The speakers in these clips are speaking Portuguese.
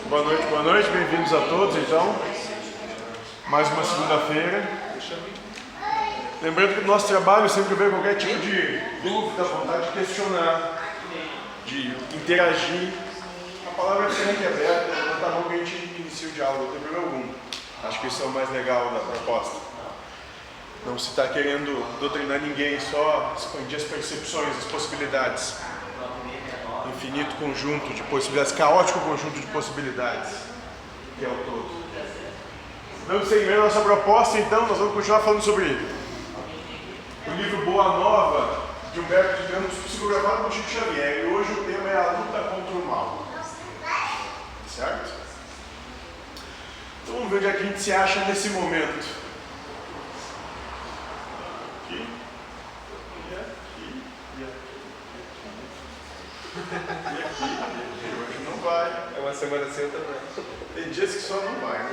Boa noite, bem-vindos a todos, então. Mais uma segunda-feira. Lembrando que o nosso trabalho sempre vê qualquer tipo de dúvida, vontade de questionar, de interagir. A palavra é sempre aberta, levanta a mão que a gente inicia o diálogo, não tem problema algum. Acho que isso é o mais legal da proposta. Não se está querendo doutrinar ninguém, só expandir as percepções, as possibilidades. Infinito conjunto de possibilidades, caótico conjunto de possibilidades, que é o todo. Dando seguimento à nossa proposta, então, nós vamos continuar falando sobre o livro Boa Nova, de Humberto de Campos, psicografado por Chico Xavier. E hoje o tema é a luta contra o mal. Certo? Então vamos ver onde é que a gente se acha nesse momento. Aqui. E aqui, hoje não vai. É uma semana assim também. Tem dias que só não vai, né?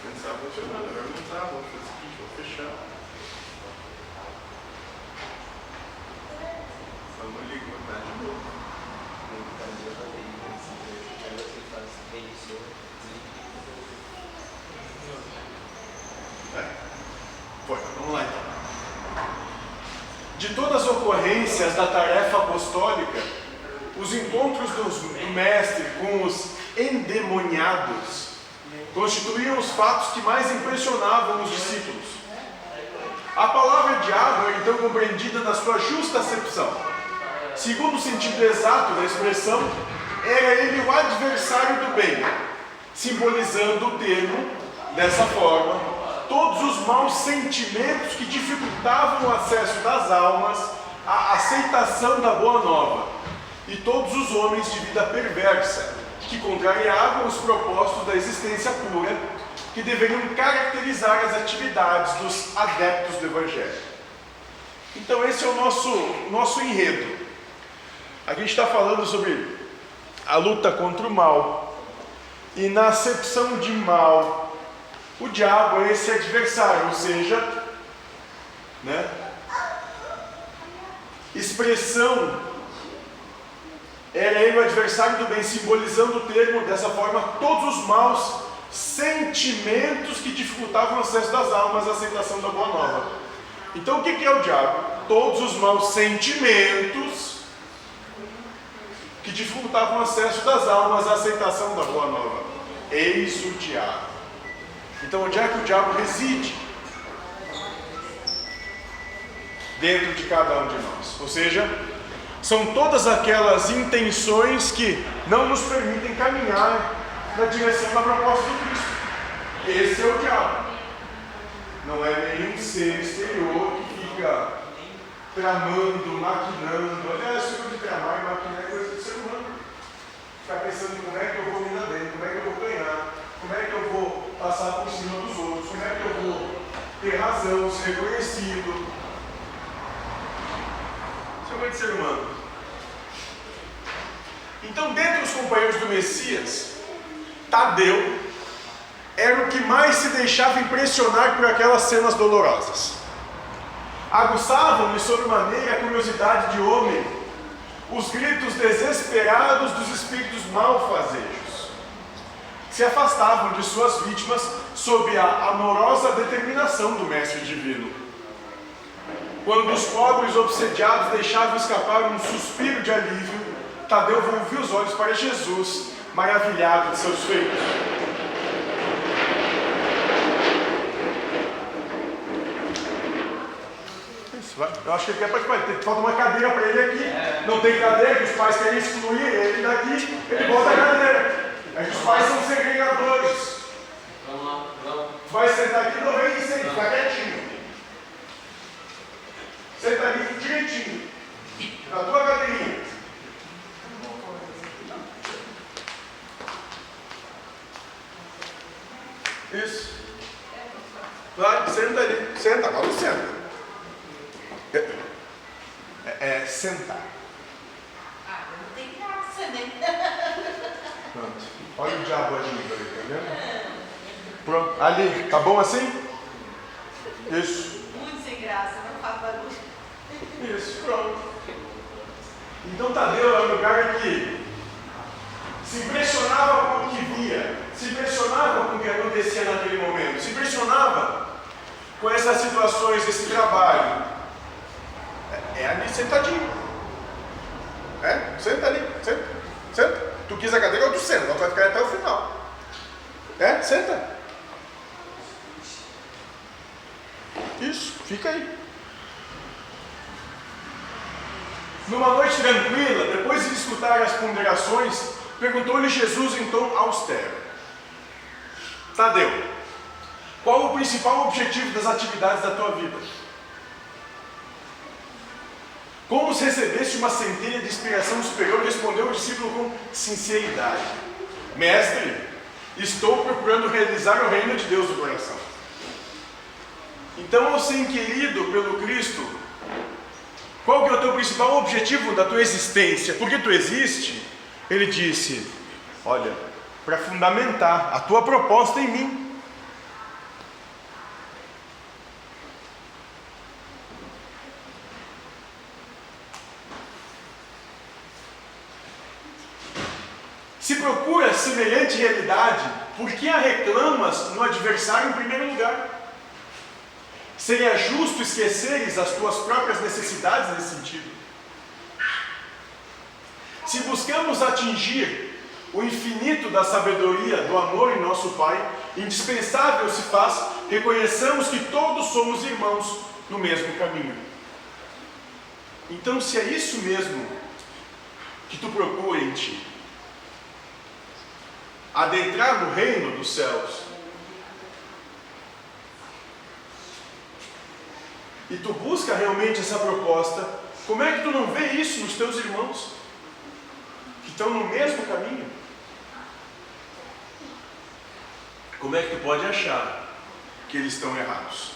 Não está funcionando, agora não está. Vou fazer o seguinte, vou fechar. Vamos ligar de novo. Foi, vamos lá então. De todas as ocorrências da tarefa apostólica, os encontros do Mestre com os endemoniados constituíam os fatos que mais impressionavam os discípulos. A palavra diabo é então compreendida na sua justa acepção. Segundo o sentido exato da expressão, era ele o adversário do bem, simbolizando o termo, dessa forma, todos os maus sentimentos que dificultavam o acesso das almas à aceitação da Boa Nova, e todos os homens de vida perversa, que contrariavam os propósitos da existência pura, que deveriam caracterizar as atividades dos adeptos do Evangelho. Então esse é o nosso enredo. Aqui a gente está falando sobre a luta contra o mal, e na acepção de mal, o diabo é esse adversário, ou seja, expressão, era ele o adversário do bem, simbolizando o termo, dessa forma, todos os maus sentimentos que dificultavam o acesso das almas à aceitação da Boa Nova. Então o que é o diabo? Todos os maus sentimentos que dificultavam o acesso das almas à aceitação da Boa Nova. Eis o diabo. Então, onde é que o diabo reside? Dentro de cada um de nós. Ou seja, são todas aquelas intenções que não nos permitem caminhar na direção da proposta do Cristo. Esse é o diabo. Não é nenhum ser exterior que fica tramando, maquinando. Aliás, esse tipo de tramar e maquinar é coisa do ser humano. Ficar pensando como é que eu vou me dar bem, como é que eu vou ganhar, como é que eu vou passar por cima dos outros, como é que eu vou ter razão, ser reconhecido. Isso é coisa de ser humano. Então, dentre os companheiros do Messias, Tadeu era o que mais se deixava impressionar por aquelas cenas dolorosas. Aguçavam-lhe sobremaneira a curiosidade de homem, os gritos desesperados dos espíritos malfazejos, se afastavam de suas vítimas sob a amorosa determinação do Mestre Divino. Quando os pobres obsediados deixavam escapar um suspiro de alívio, Tadeu volvia os olhos para Jesus, maravilhado de seus feitos. Eu acho que ele quer participar, falta uma cadeira para ele aqui. Não tem cadeira, que os pais querem excluir ele daqui, ele bota a cadeira. Os pais são segregadores. Vamos lá, vamos. Vai sentar aqui, não vem sem, fica quietinho. Senta aqui direitinho, na tua cadeirinha. Isso. Vai, senta ali. Senta, agora senta. É sentar. Ah, não tem graça, né? Pronto. Olha o diabo ali, tá vendo? Pronto. Ali, tá bom assim? Isso. Muito sem graça, não faz barulho. Isso, pronto. Então Tadeu era um cara que se impressionava com o que via, se impressionava com o que acontecia naquele momento, se impressionava com essas situações, esse trabalho. É ali sentadinho. Senta ali, senta. Tu quis a cadeira, tu senta, tu vai ficar até o final. Senta. Isso, fica aí. Numa noite tranquila, depois de escutar as ponderações, perguntou-lhe Jesus em tom austero: Tadeu, qual o principal objetivo das atividades da tua vida? Como se recebesse uma centelha de inspiração superior, respondeu o discípulo com sinceridade: Mestre, estou procurando realizar o reino de Deus do coração. Então, ao ser inquirido pelo Cristo, qual que é o teu principal objetivo da tua existência? Por que tu existe? Ele disse: olha, para fundamentar a tua proposta em mim. Se procura semelhante realidade, por que a reclamas no adversário em primeiro lugar? Seria justo esqueceres as tuas próprias necessidades nesse sentido? Se buscamos atingir o infinito da sabedoria, do amor em nosso Pai, indispensável se faz reconheçamos que todos somos irmãos no mesmo caminho. Então, se é isso mesmo que tu procura em ti, adentrar no reino dos céus, e tu busca realmente essa proposta, como é que tu não vê isso nos teus irmãos que estão no mesmo caminho? Como é que tu pode achar que eles estão errados?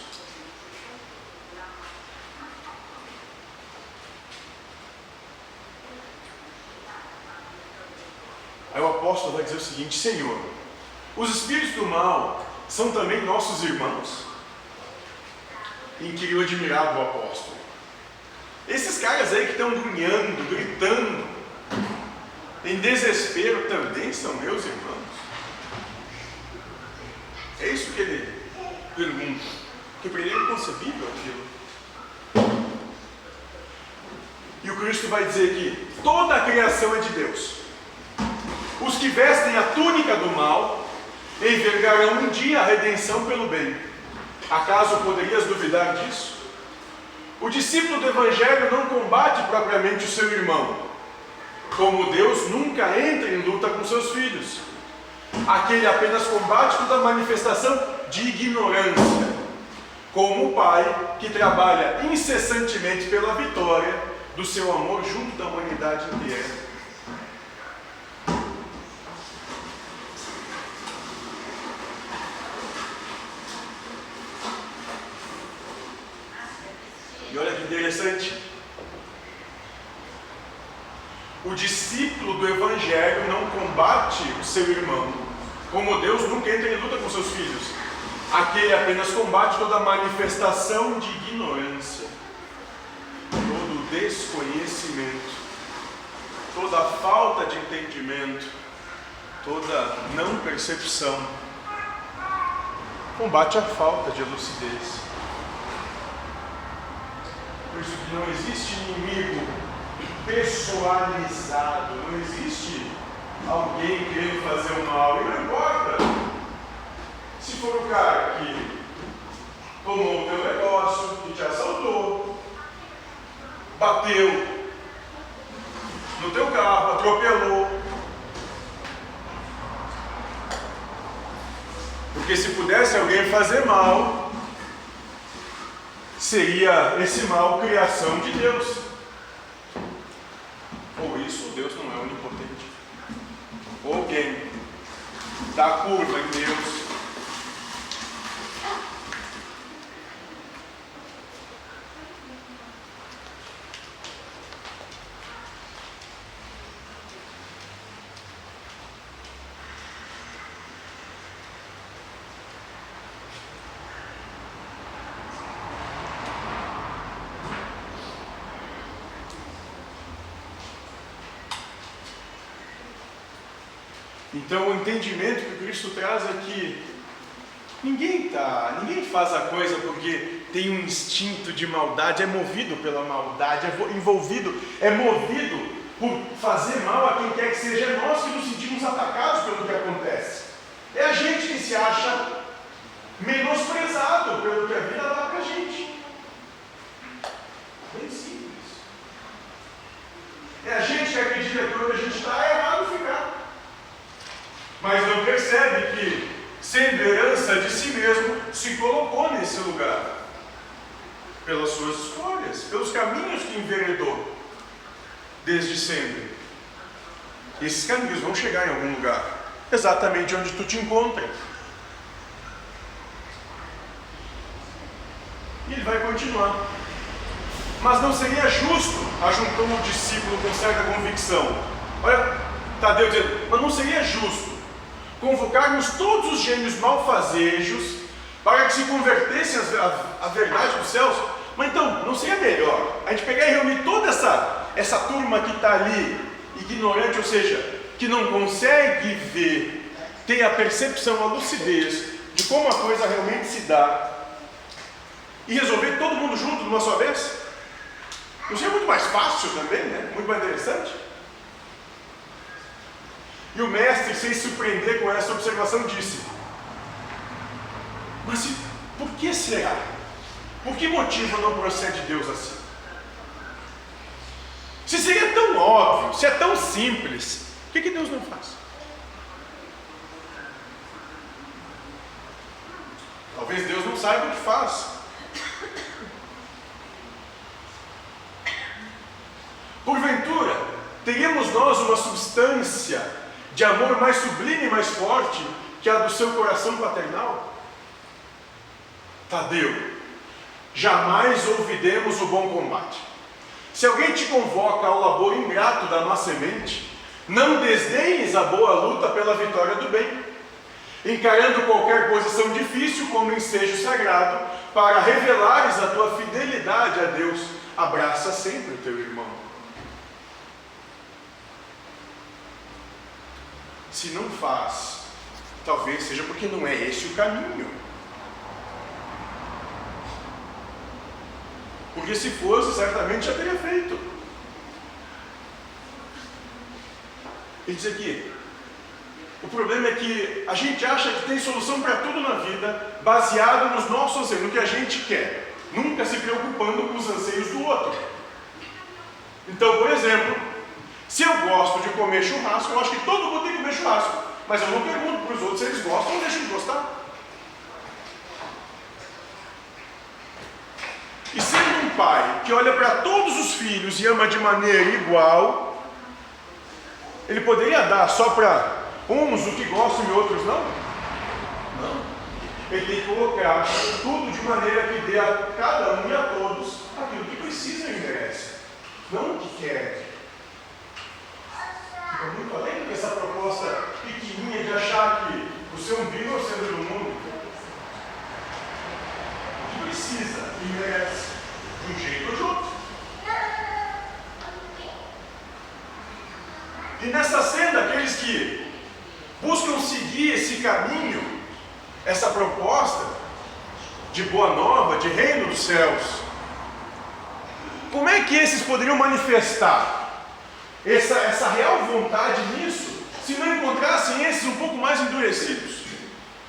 Aí o apóstolo vai dizer o seguinte: Senhor, os espíritos do mal são também nossos irmãos? Inquiriu admirado o apóstolo. Esses caras aí que estão grunhando, gritando, em desespero, também são meus irmãos? É isso que ele pergunta. Que para ele é inconcebível aquilo. E o Cristo vai dizer que toda a criação é de Deus. Os que vestem a túnica do mal envergarão um dia a redenção pelo bem. Acaso poderias duvidar disso? O discípulo do Evangelho não combate propriamente o seu irmão. Como Deus nunca entra em luta com seus filhos. Aquele apenas combate toda manifestação de ignorância. Como o Pai que trabalha incessantemente pela vitória do seu amor junto da humanidade inteira. E olha que interessante. O discípulo do Evangelho não combate o seu irmão. Como Deus nunca entra em luta com seus filhos. Aquele apenas combate toda manifestação de ignorância, todo desconhecimento, toda falta de entendimento, toda não percepção. Combate a falta de lucidez. Por isso que não existe inimigo pessoalizado, não existe alguém querendo fazer o mal, e não importa se for o cara que tomou o teu negócio, que te assaltou, bateu no teu carro, atropelou. Porque se pudesse alguém fazer mal, seria esse mal criação de Deus. Ou isso, Deus não é onipotente. Ou alguém dá curva em Deus. Então o entendimento que Cristo traz é que ninguém faz a coisa porque tem um instinto de maldade, é movido pela maldade, é movido por fazer mal a quem quer que seja. É nós que nos sentimos atacados pelo que acontece. É a gente que se acha menosprezado pelo que a vida dá pra gente. Bem simples. É a gente que acredita que quando a gente está errado ficar. Mas não percebe que, sendo herança de si mesmo, se colocou nesse lugar. Pelas suas escolhas, pelos caminhos que enveredou desde sempre. E esses caminhos vão chegar em algum lugar, exatamente onde tu te encontras. E ele vai continuar. Mas não seria justo, ajuntou o discípulo com certa convicção. Olha, Tadeu dizendo, mas não seria justo convocarmos todos os gênios malfazejos para que se convertessem à verdade dos céus. Mas então, não seria melhor a gente pegar e reunir toda essa turma que está ali, ignorante, ou seja, que não consegue ver, tem a percepção, a lucidez de como a coisa realmente se dá, e resolver todo mundo junto de uma só vez? Não seria muito mais fácil também, né? Muito mais interessante? E o mestre, sem se surpreender com essa observação, disse: mas por que será? Por que motivo não procede Deus assim? Se seria tão óbvio, se é tão simples, por que Deus não faz? Talvez Deus não saiba o que faz. Porventura, teríamos nós uma substância de amor mais sublime e mais forte que a do seu coração paternal? Tadeu, jamais ouvidemos o bom combate. Se alguém te convoca ao labor ingrato da má semente, não desdenhes a boa luta pela vitória do bem, encarando qualquer posição difícil como ensejo sagrado, para revelares a tua fidelidade a Deus. Abraça sempre o teu irmão. Se não faz, talvez seja porque não é esse o caminho. Porque se fosse, certamente já teria feito. Ele diz aqui, o problema é que a gente acha que tem solução para tudo na vida, baseado nos nossos anseios, no que a gente quer, nunca se preocupando com os anseios do outro. Então, por exemplo, se eu gosto de comer churrasco, eu acho que todo mundo tem que comer churrasco, mas eu não pergunto para os outros se eles gostam ou deixam de gostar. E sendo um pai que olha para todos os filhos e ama de maneira igual, ele poderia dar só para uns o que gostam e outros não? Não. Ele tem que colocar tudo de maneira que dê a cada um e a todos aquilo que precisa e merece, não o que quer. Fica muito além do que essa proposta pequenininha de achar que o seu umbigo é o centro do mundo. O que precisa e merece, de um jeito ou de outro. E nessa senda, aqueles que buscam seguir esse caminho, essa proposta de boa nova, de reino dos céus, como é que esses poderiam manifestar essa real vontade nisso, se não encontrassem esses um pouco mais endurecidos,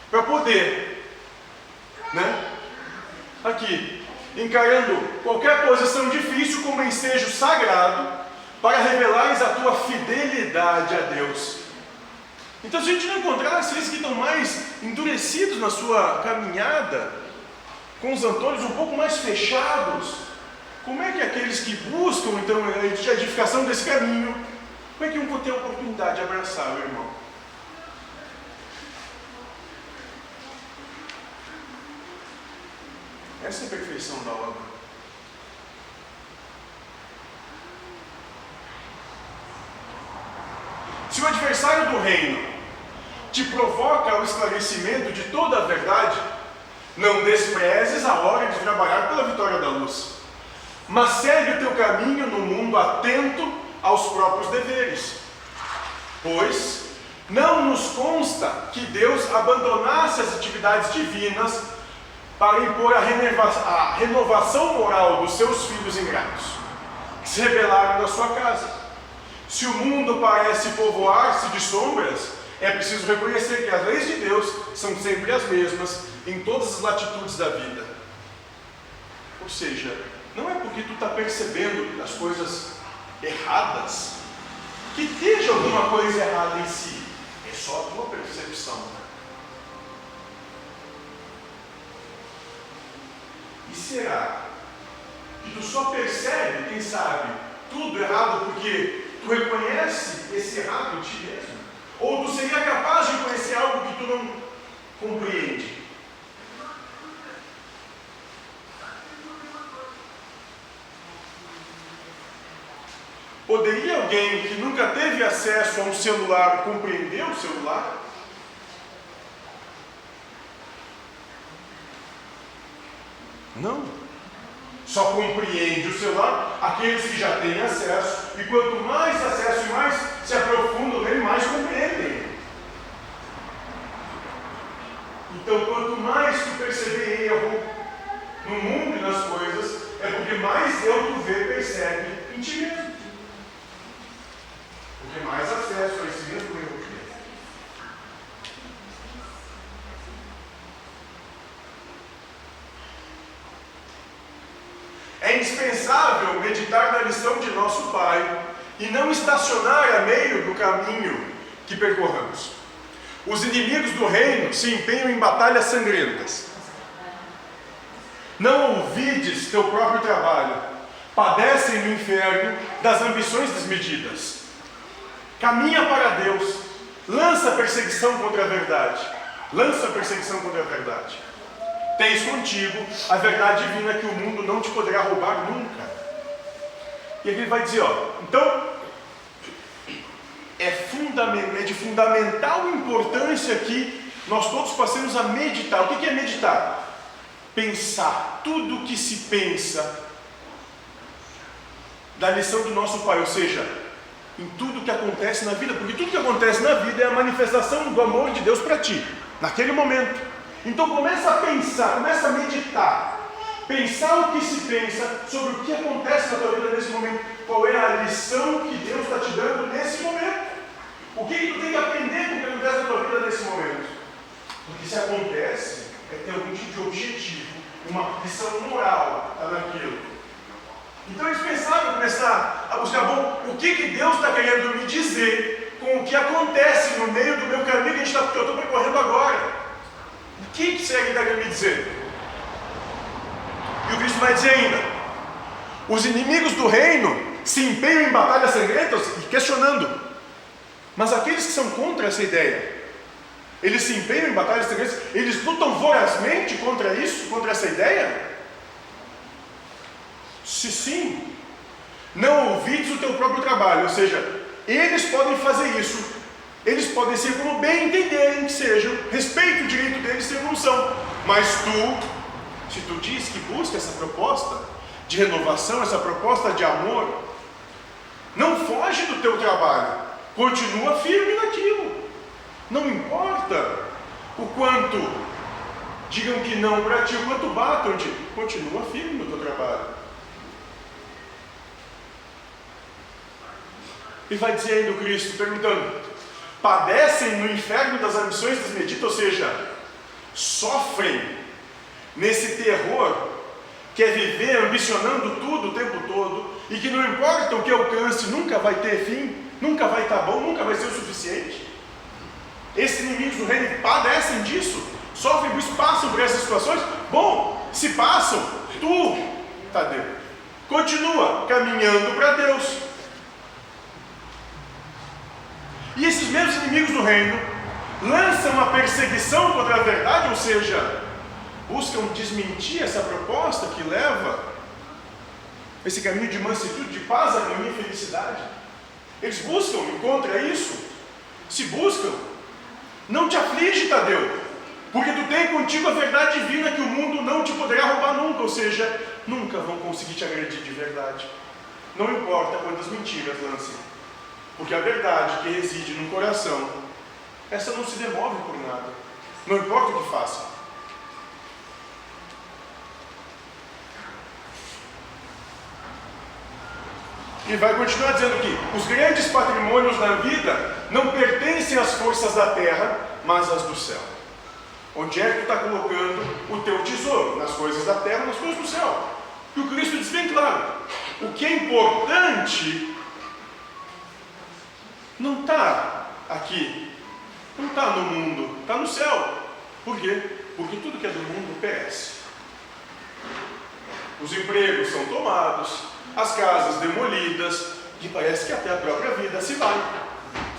para poder, aqui, encarando qualquer posição difícil como ensejo sagrado, para revelares a tua fidelidade a Deus. Então, se a gente não encontrasse esses que estão mais endurecidos na sua caminhada, com os antônios um pouco mais fechados, como é que aqueles que buscam, então, a edificação desse caminho, como é que vão ter a oportunidade de abraçar o irmão? Essa é a perfeição da obra. Se o adversário do reino te provoca ao esclarecimento de toda a verdade, não desprezes a hora de trabalhar pela vitória da luz, mas segue o teu caminho no mundo atento aos próprios deveres, pois Não nos consta que Deus abandonasse as atividades divinas para impor a renovação moral dos seus filhos ingratos, que se rebelaram na sua casa. Se o mundo parece povoar-se de sombras, é preciso reconhecer que as leis de Deus são sempre as mesmas em todas as latitudes da vida. Ou seja, não é porque tu está percebendo as coisas erradas que esteja alguma coisa errada em si. É só a tua percepção. E será que tu só percebe, quem sabe, tudo errado porque tu reconhece esse errado em ti mesmo? Ou tu seria capaz de conhecer algo que tu não compreende? Poderia alguém que nunca teve acesso a um celular compreender o celular? Não. Só compreende o celular aqueles que já têm acesso, e quanto mais acesso e mais se aprofundam nele, mais compreendem. Então, quanto mais tu perceber erro no mundo e nas coisas, é porque mais erro tu vê, percebe em ti mesmo. Porque mais acesso a esse mesmo erro tu tem. É indispensável meditar na lição de nosso Pai e não estacionar a meio do caminho que percorramos. Os inimigos do reino se empenham em batalhas sangrentas. Não ouvides teu próprio trabalho, padecem no inferno das ambições desmedidas. Caminha para Deus, lança perseguição contra a verdade. Lança perseguição contra a verdade. Tens contigo a verdade divina que o mundo não te poderá roubar nunca. E aqui ele vai dizer, então, é de fundamental importância que nós todos passemos a meditar. O que é meditar? Pensar tudo o que se pensa da lição do nosso Pai, ou seja, em tudo que acontece na vida, porque tudo que acontece na vida é a manifestação do amor de Deus para ti, naquele momento. Então começa a pensar, começa a meditar, pensar o que se pensa sobre o que acontece na tua vida nesse momento, qual é a lição que Deus está te dando nesse momento, o que tu tem que aprender com o que acontece na tua vida nesse momento, porque se acontece, é ter algum tipo de objetivo, uma lição moral naquilo. Então é indispensável começar a buscar, o que Deus está querendo me dizer com o que acontece no meio do meu caminho que eu estou percorrendo agora. O que será que ele está querendo me dizer? E o Cristo vai dizer ainda, os inimigos do reino se empenham em batalhas sangrentas e questionando, mas aqueles que são contra essa ideia, eles se empenham em batalhas sangrentas, eles lutam vorazmente contra isso, contra essa ideia? Se sim, não ouvides o teu próprio trabalho, ou seja, eles podem fazer isso, eles podem ser como bem entenderem que sejam, respeito o direito deles ser como são, mas tu, se tu diz que busca essa proposta de renovação, essa proposta de amor, não foge do teu trabalho, continua firme naquilo, não importa o quanto digam que não para ti, o quanto batam-te, continua firme no teu trabalho. E vai dizer ainda o Cristo, perguntando, padecem no inferno das ambições desmedidas, ou seja, sofrem nesse terror que é viver ambicionando tudo o tempo todo, e que não importa o que alcance, nunca vai ter fim, nunca vai estar bom, nunca vai ser o suficiente. Esses inimigos do reino padecem disso, sofrem por isso, passam por essas situações. Bom, se passam, tu, Tadeu, continua caminhando para Deus. E esses mesmos inimigos do reino lançam a perseguição contra a verdade, ou seja, buscam desmentir essa proposta que leva esse caminho de mansidão, de paz, harmonia e felicidade. Eles buscam contra isso. Se buscam, não te aflige, Tadeu, porque tu tem contigo a verdade divina que o mundo não te poderá roubar nunca, ou seja, nunca vão conseguir te agredir de verdade. Não importa quantas mentiras lancem, porque a verdade que reside no coração essa não se demove por nada. Não importa o que faça. E vai continuar dizendo que os grandes patrimônios da vida não pertencem às forças da terra, mas às do céu. Onde é que tu está colocando o teu tesouro? Nas coisas da terra, nas coisas do céu. E o Cristo diz bem claro, o que é importante não está aqui, não está no mundo, está no céu. Por quê? Porque tudo que é do mundo perece. Os empregos são tomados, as casas demolidas, e parece que até a própria vida se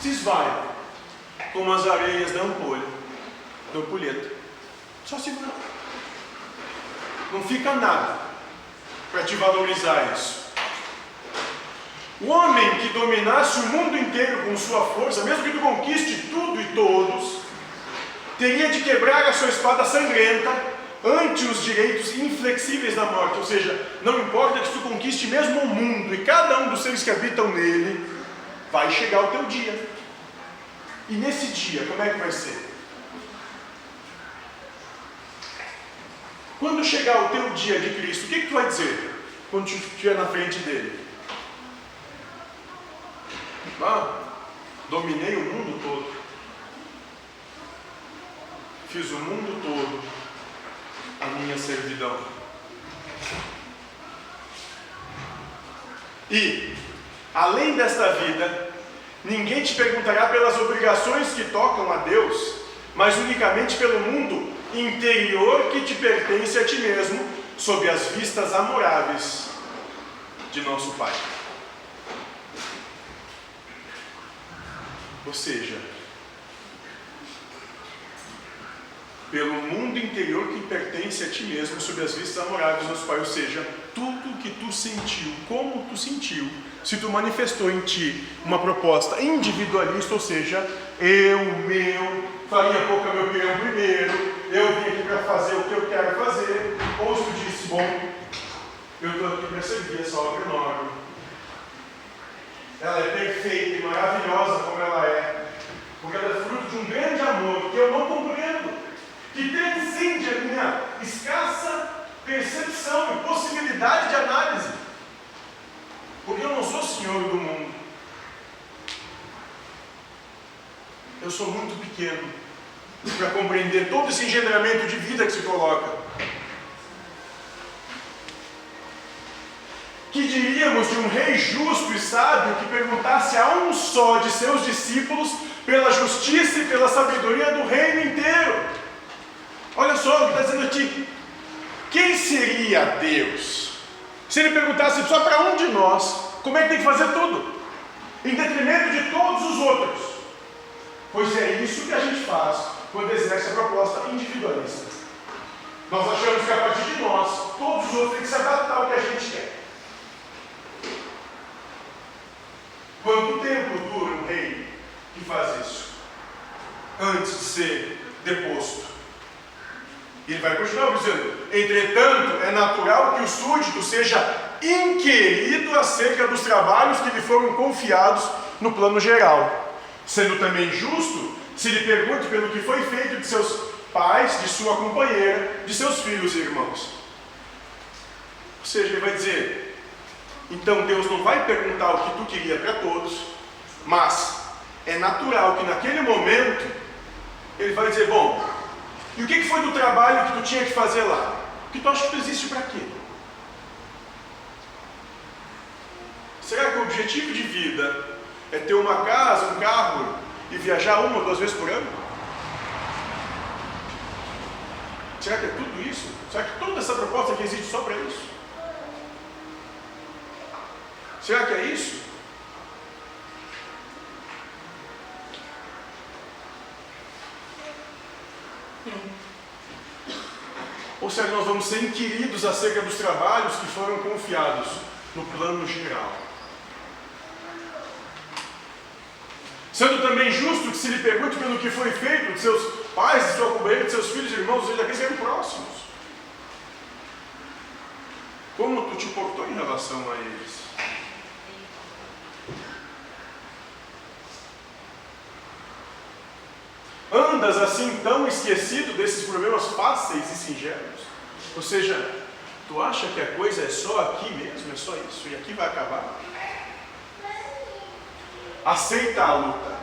esvai, como as areias da ampulheta. Só se vai. Não fica nada para te valorizar isso. O homem que dominasse o mundo inteiro com sua força, mesmo que tu conquiste tudo e todos, teria de quebrar a sua espada sangrenta ante os direitos inflexíveis da morte. Ou seja, não importa que tu conquiste mesmo o mundo e cada um dos seres que habitam nele, vai chegar o teu dia. E nesse dia, como é que vai ser? Quando chegar o teu dia de Cristo, o que tu vai dizer quando tu estiver na frente dele? Dominei o mundo todo. Fiz o mundo todo a minha servidão. E, além desta vida, ninguém te perguntará pelas obrigações que tocam a Deus, mas unicamente pelo mundo interior que te pertence a ti mesmo, sob as vistas amoráveis de nosso Pai. Ou seja, pelo mundo interior que pertence a ti mesmo, sob as vistas amoráveis de nosso Pai. Ou seja, tudo que tu sentiu, como tu sentiu, se tu manifestou em ti uma proposta individualista, ou seja, eu, meu, farinha pouca, meu pirão primeiro, eu vim aqui para fazer o que eu quero fazer, ou se tu disse, bom, eu estou aqui para servir essa obra enorme. Ela é perfeita e maravilhosa como ela é, porque ela é fruto de um grande amor que eu não compreendo, que transcende a minha escassa percepção e possibilidade de análise, porque eu não sou senhor do mundo. Eu sou muito pequeno para compreender todo esse engendramento de vida que se coloca. Que diríamos de um rei justo e sábio que perguntasse a um só de seus discípulos pela justiça e pela sabedoria do reino inteiro? Olha só o que está dizendo aqui. Quem seria Deus se ele perguntasse só para um de nós como é que tem que fazer tudo, em detrimento de todos os outros? Pois é isso que a gente faz quando exerce a proposta individualista. Nós achamos que a partir de nós, todos os outros têm que se adaptar ao que a gente quer. Quanto tempo dura um rei que faz isso antes de ser deposto? E ele vai continuar dizendo: entretanto, é natural que o súdito seja inquirido acerca dos trabalhos que lhe foram confiados no plano geral, sendo também justo se lhe pergunte pelo que foi feito de seus pais, de sua companheira, de seus filhos e irmãos. Ou seja, ele vai dizer: então Deus não vai perguntar o que tu queria para todos, mas é natural que naquele momento ele vai dizer: bom, e o que foi do trabalho que tu tinha que fazer lá? Que tu acha que tu existe para quê? Será que o objetivo de vida é ter uma casa, um carro e viajar 1 ou 2 vezes por ano? Será que é tudo isso? Será que toda essa proposta aqui existe só para isso? Será que é isso? Ou será que nós vamos ser inquiridos acerca dos trabalhos que foram confiados no plano geral? Sendo também justo que se lhe pergunte pelo que foi feito de seus pais, de sua companheira, de seus filhos e irmãos, ou seja, aqueles que eram próximos. Como tu te portou em relação a eles? andas assim tão esquecido desses problemas fáceis e singelos? Ou seja, tu acha que a coisa é só aqui mesmo, é só isso, e aqui vai acabar? Aceita a luta,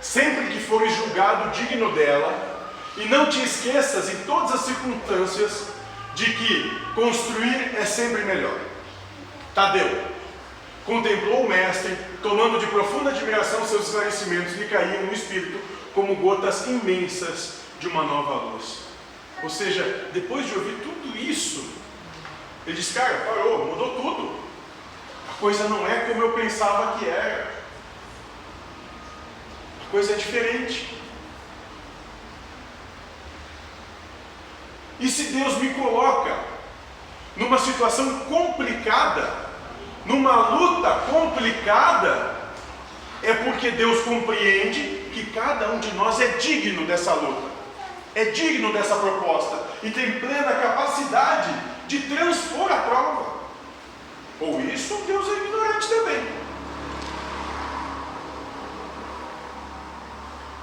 sempre que fores julgado digno dela, e não te esqueças em todas as circunstâncias de que construir é sempre melhor. Tadeu contemplou o mestre, tomando de profunda admiração seus esclarecimentos que caíam no espírito como gotas imensas de uma nova luz. Ou seja, depois de ouvir tudo isso, ele diz, cara, parou, mudou tudo. A coisa não é como eu pensava que era. A coisa é diferente. E se Deus me coloca numa situação complicada, numa luta complicada, é porque Deus compreende que cada um de nós é digno dessa luta, é digno dessa proposta e tem plena capacidade de transpor a prova. Ou isso, Deus é ignorante também.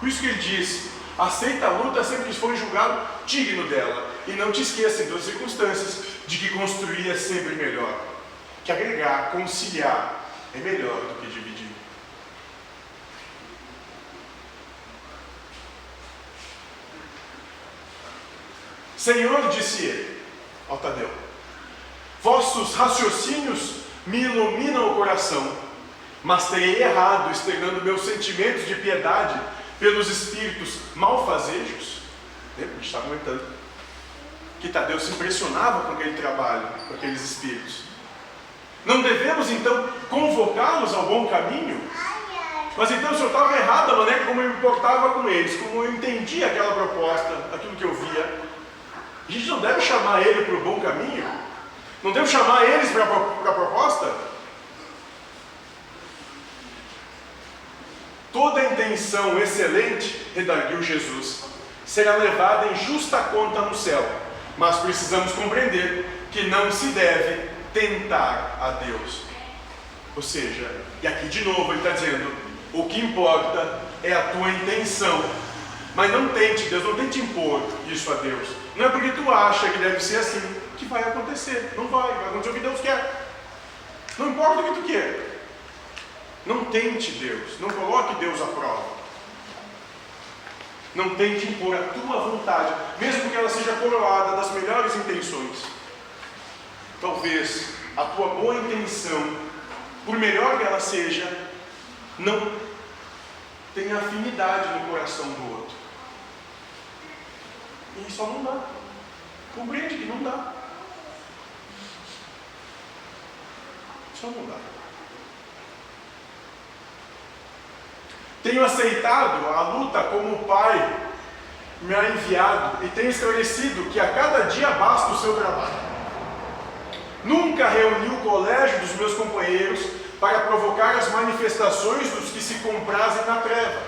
Por isso que ele diz, aceita a luta sempre que for julgado digno dela. E não te esqueça, em todas as circunstâncias, de que construir é sempre melhor. Que agregar, conciliar, é melhor do que dividir. Senhor, disse ele ao Tadeu, vossos raciocínios me iluminam o coração, mas terei errado externando meus sentimentos de piedade pelos espíritos malfazejos. Lembra? A gente está comentando que Tadeu se impressionava com aquele trabalho, com aqueles espíritos. Não devemos então convocá-los ao bom caminho? Mas então o senhor estava errado a maneira como eu me importava com eles, como eu entendia aquela proposta, aquilo que eu via. A gente não deve chamar ele para o bom caminho? Não deve chamar eles para a proposta? Toda intenção excelente, redarguiu Jesus, será levada em justa conta no céu, mas precisamos compreender que não se deve tentar a Deus. Ou seja, e aqui de novo ele está dizendo, o que importa é a tua intenção, mas não tente Deus, não tente impor isso a Deus. Não é porque tu acha que deve ser assim que vai acontecer. Não vai acontecer o que Deus quer. Não importa o que tu quer. Não tente Deus, não coloque Deus à prova. Não tente impor a tua vontade, mesmo que ela seja coroada das melhores intenções. Talvez a tua boa intenção, por melhor que ela seja, não tenha afinidade no coração do outro. E só não dá. Compreende que não dá. Só não dá. Tenho aceitado a luta como o Pai me ha enviado e tenho esclarecido que a cada dia basta o seu trabalho. Nunca reuni o colégio dos meus companheiros para provocar as manifestações dos que se comprazem na treva.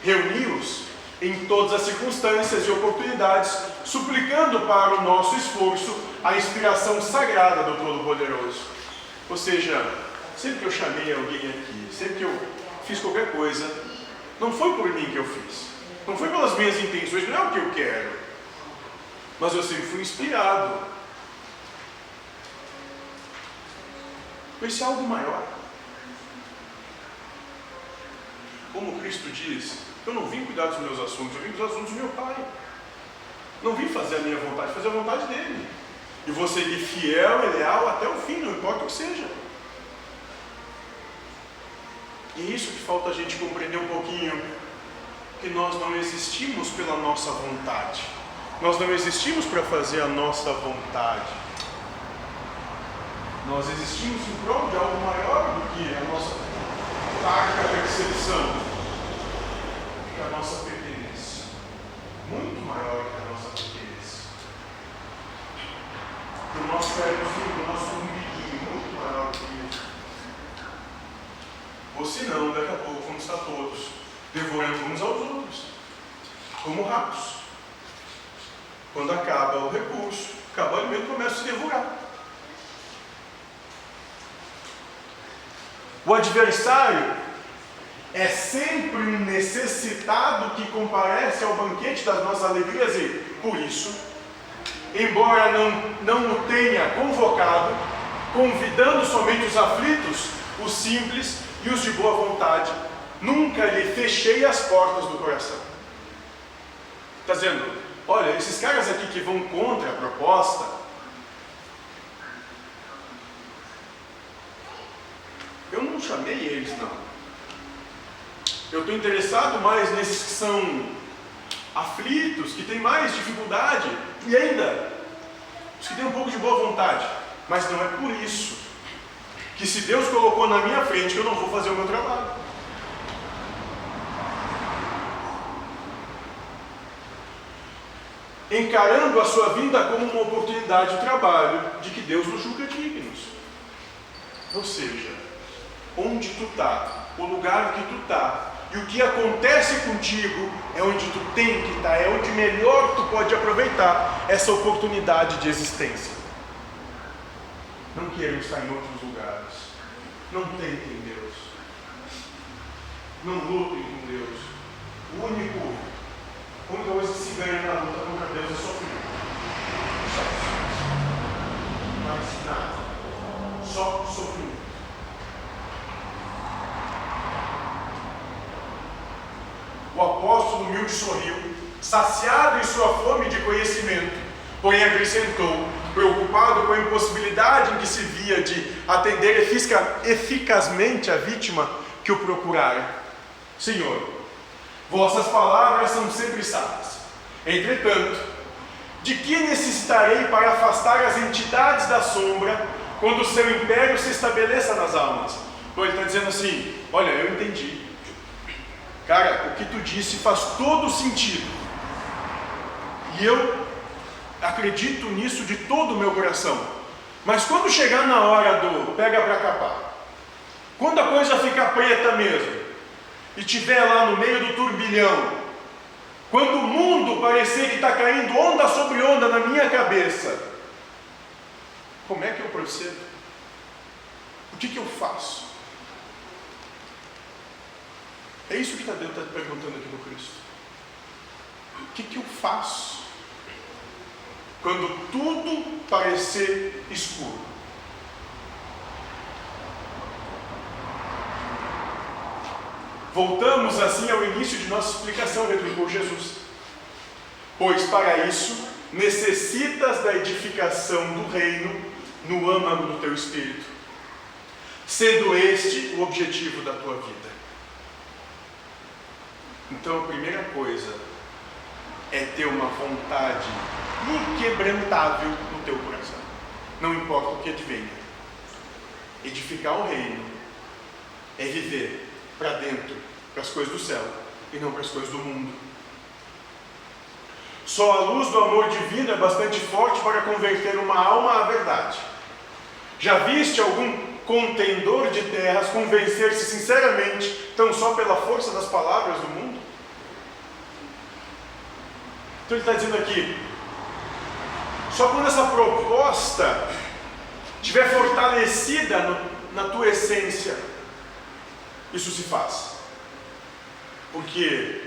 Reuni-os em todas as circunstâncias e oportunidades, suplicando para o nosso esforço a inspiração sagrada do Todo-Poderoso. Ou seja, sempre que eu chamei alguém aqui, sempre que eu fiz qualquer coisa, não foi por mim que eu fiz, não foi pelas minhas intenções, não é o que eu quero, mas eu sempre fui inspirado por esse algo maior. Como Cristo diz, eu não vim cuidar dos meus assuntos, eu vim dos assuntos do meu Pai. Não vim fazer a minha vontade, fazer a vontade dele. E vou seguir fiel e leal até o fim, não importa o que seja. E é isso que falta a gente compreender um pouquinho, que nós não existimos pela nossa vontade. Nós não existimos para fazer a nossa vontade. Nós existimos em prol de algo maior do que a nossa taca percepção, que a nossa pertença. Muito maior que a nossa pertença. O nosso egozinho, o nosso umbiguinho, muito maior que isso. Ou senão, daqui a pouco vamos estar todos devorando uns aos outros, como ratos. Quando acaba o recurso, acaba o alimento, começa a se devorar. O adversário é sempre um necessitado que comparece ao banquete das nossas alegrias e, por isso, embora não o tenha convocado, convidando somente os aflitos, os simples e os de boa vontade, nunca lhe fechei as portas do coração. Está dizendo, olha, esses caras aqui que vão contra a proposta, eu não chamei eles, não. Eu estou interessado mais nesses que são aflitos, que têm mais dificuldade, e ainda, os que têm um pouco de boa vontade. Mas não é por isso que, se Deus colocou na minha frente, eu não vou fazer o meu trabalho. Encarando a sua vinda como uma oportunidade de trabalho, de que Deus nos julga dignos. Ou seja, onde tu está, o lugar que tu está, e o que acontece contigo é onde tu tem que estar, é onde melhor tu pode aproveitar essa oportunidade de existência. Não queiram estar em outros lugares. Não tentem Deus. Não lutem com Deus. A única coisa que se ganha na luta contra Deus é sofrimento. Só isso. Mais nada. Só sofrimento. O apóstolo humilde sorriu, saciado em sua fome de conhecimento, porém acrescentou, preocupado com a impossibilidade em que se via de atender eficazmente a vítima que o procurara: Senhor, vossas palavras são sempre sábias. Entretanto, de que necessitarei para afastar as entidades da sombra quando o seu império se estabeleça nas almas? Então ele está dizendo assim, olha, eu entendi. Cara, o que tu disse faz todo sentido. E eu acredito nisso de todo o meu coração. Mas quando chegar na hora do pega pra capar, quando a coisa ficar preta mesmo, e tiver lá no meio do turbilhão, quando o mundo parecer que está caindo onda sobre onda na minha cabeça, como é que eu procedo? O que eu faço? É isso que Deus está perguntando aqui no Cristo. O que eu faço quando tudo parecer escuro? Voltamos assim ao início de nossa explicação, replicou Jesus. Pois para isso necessitas da edificação do reino no âmago do teu espírito, sendo este o objetivo da tua vida. Então a primeira coisa é ter uma vontade inquebrantável no teu coração. Não importa o que advenha. Edificar o reino é viver para dentro, para as coisas do céu e não para as coisas do mundo. Só a luz do amor divino é bastante forte para converter uma alma à verdade. Já viste algum contendor de terras convencer-se sinceramente tão só pela força das palavras do mundo? Então ele está dizendo aqui, só quando essa proposta estiver fortalecida na tua essência, isso se faz. Porque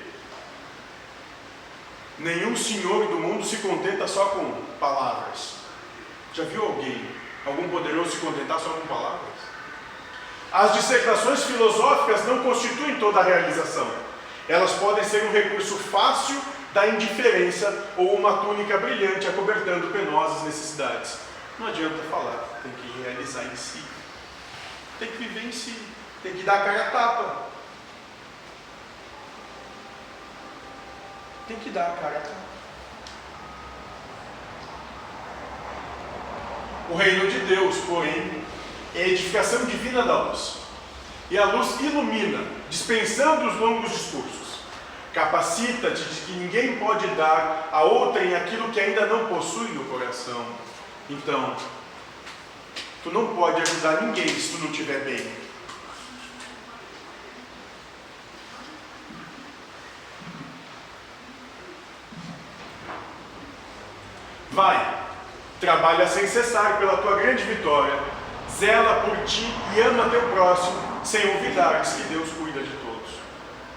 nenhum senhor do mundo se contenta só com palavras. Já viu algum poderoso se contentar só com palavras? As dissertações filosóficas não constituem toda a realização. Elas podem ser um recurso fácil da indiferença ou uma túnica brilhante acobertando penosas necessidades. Não adianta falar, tem que realizar em si. Tem que viver em si. Tem que dar a cara a tapa. Tem que dar a cara a tapa. O reino de Deus, porém, é a edificação divina da luz. E a luz ilumina, dispensando os longos discursos. Capacita-te de que ninguém pode dar a outrem aquilo que ainda não possui no coração. Então, tu não pode ajudar ninguém se tu não estiver bem. Vai, trabalha sem cessar pela tua grande vitória, zela por ti e ama teu próximo, sem olvidares que Deus cuida de todos.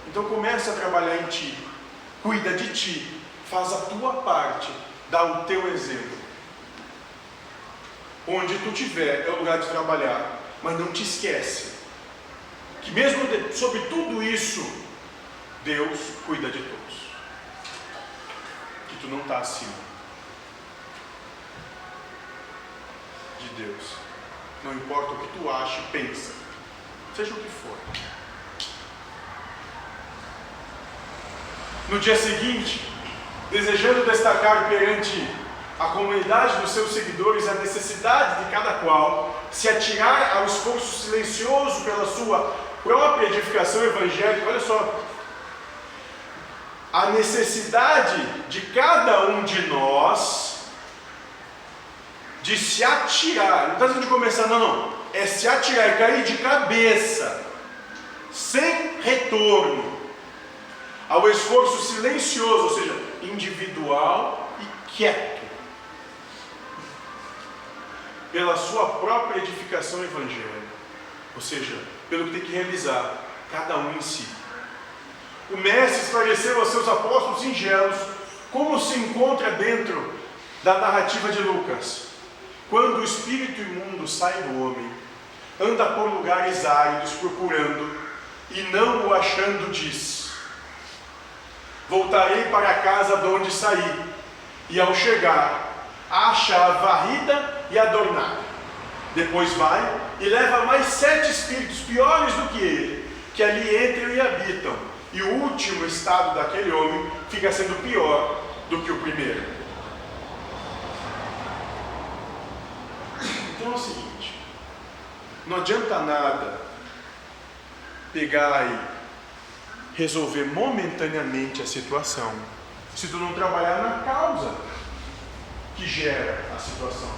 Então começa a trabalhar em ti, cuida de ti, faz a tua parte, dá o teu exemplo. Onde tu estiver é o lugar de trabalhar, mas não te esquece que mesmo sobre tudo isso, Deus cuida de todos. Que tu não está acima de Deus. Não importa o que tu acha e pensa, seja o que for. No dia seguinte, desejando destacar perante a comunidade dos seus seguidores a necessidade de cada qual se atirar ao esforço silencioso pela sua própria edificação evangélica, olha só, a necessidade de cada um de nós de se atirar, não está dizendo de começar, não, é se atirar e cair de cabeça, sem retorno, ao esforço silencioso, ou seja, individual e quieto, pela sua própria edificação evangélica, ou seja, pelo que tem que realizar, cada um em si. O Mestre esclareceu aos seus apóstolos singelos como se encontra dentro da narrativa de Lucas. Quando o espírito imundo sai do homem, anda por lugares áridos procurando, e não o achando diz: voltarei para a casa de onde saí, e ao chegar, a achar varrida e adornada. Depois vai e leva mais 7 espíritos piores do que ele, que ali entram e habitam, e o último estado daquele homem fica sendo pior do que o primeiro. Então é o seguinte, não adianta nada pegar e resolver momentaneamente a situação se tu não trabalhar na causa que gera a situação.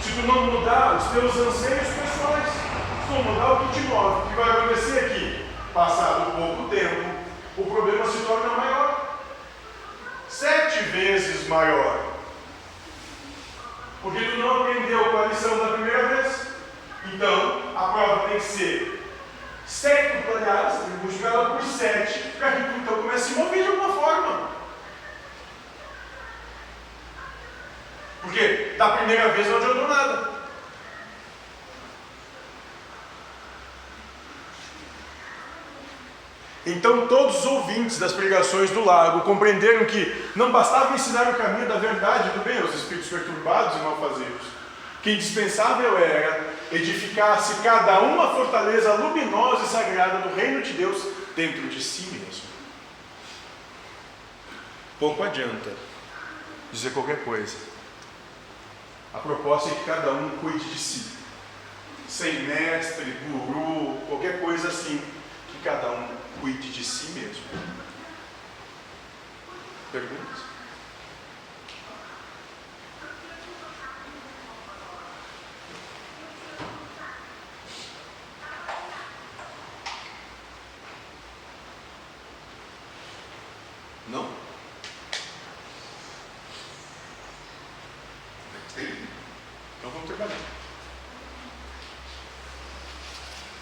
Se tu não mudar os teus anseios pessoais, se tu não mudar o que te move, o que vai acontecer aqui? Passado pouco tempo, o problema se torna maior, 7 vezes maior, porque tu não aprendeu com a lição da primeira vez. Então a prova tem que ser multiplicada por 7, para que tu então comece a se mover de alguma forma. Porque da primeira vez não adiantou nada. Então todos os ouvintes das pregações do lago compreenderam que não bastava ensinar o caminho da verdade e do bem aos espíritos perturbados e malfazeiros, que indispensável era edificar-se cada um a fortaleza luminosa e sagrada do reino de Deus dentro de si mesmo. Pouco adianta dizer qualquer coisa. A proposta é que cada um cuide de si, sem mestre, guru, qualquer coisa assim, que cada um cuide de si mesmo. Perguntas? Não?